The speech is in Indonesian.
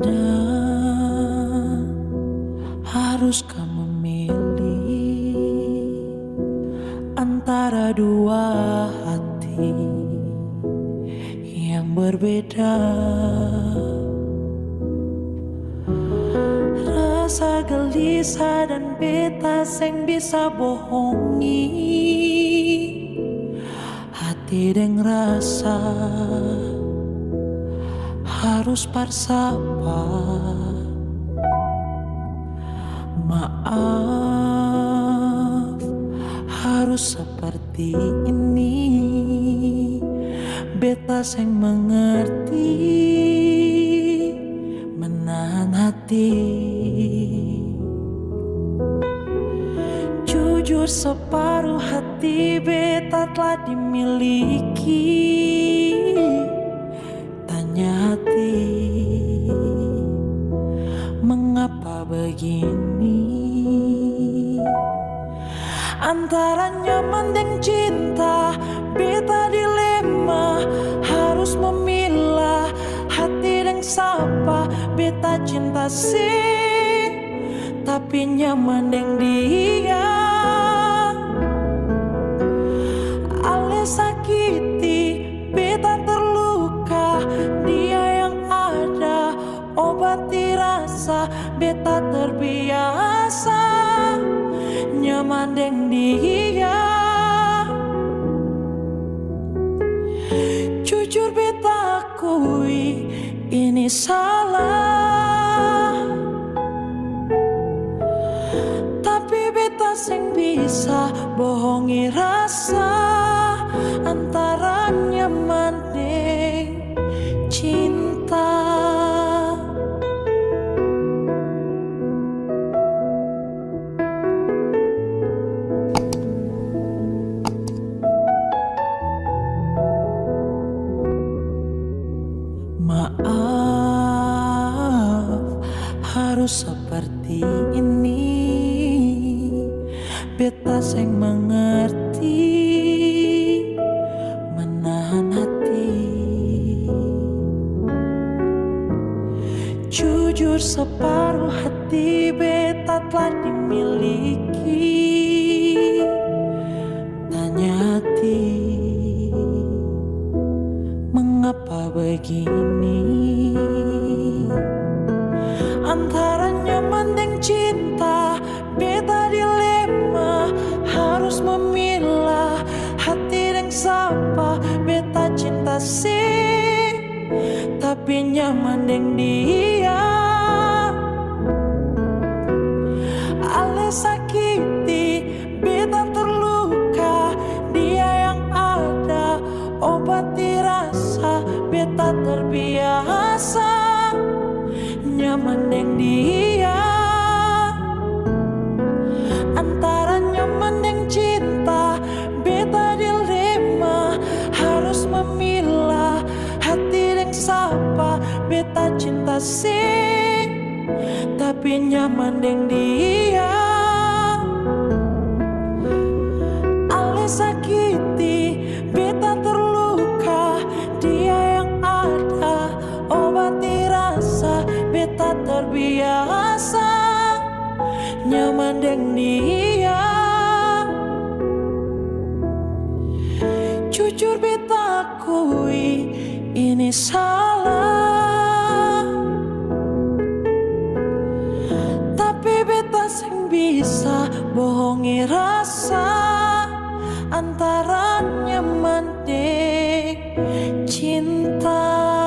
Dan haruskah memilih antara dua hati yang berbeda? Rasa gelisah dan beta seng bisa bohongi hati deng rasa harus parsapa. Maaf, harus seperti ini. Beta seng mengerti menahan hati. Jujur separuh hati beta telah dimiliki. Tanya hati, mengapa begini? Antara nyaman dan cinta, beta dilema, harus memilah hati dan sapa. Beta cinta sih, tapi nyaman dengan dia. Ale sakiti, beta terluka, dia yang ada obati rasa. Beta terbiasa nyaman dengan dia. Jujur beta akui ini salah, tapi beta seng bisa bohongi rasa antara nyaman deng cinta. Maaf, harus seperti ini. Beta seng mengerti menahan hati. Jujur separuh hati beta telah dimiliki. Tanya hati, mengapa begini? Antara nyaman dan cinta, beta dilema, harus memilah hati dan sapa. Beta cinta sih, tapi nyaman dengan dia. Ale sakiti, beta terluka, dia yang ada obati rasa. Beta terbiasa nyaman dengan dia. Antara nyaman dan cinta, beta dilema, harus memilah hati dan sapa. Beta cinta sih, tapi nyaman dengan dia. Ale sakiti, beta terluka, dia yang ada obati rasa. Beta terbiasa nyaman dengan dia. Jujur beta akui ini salah, tapi beta seng bisa bohongi rasa antara nyaman deng cinta.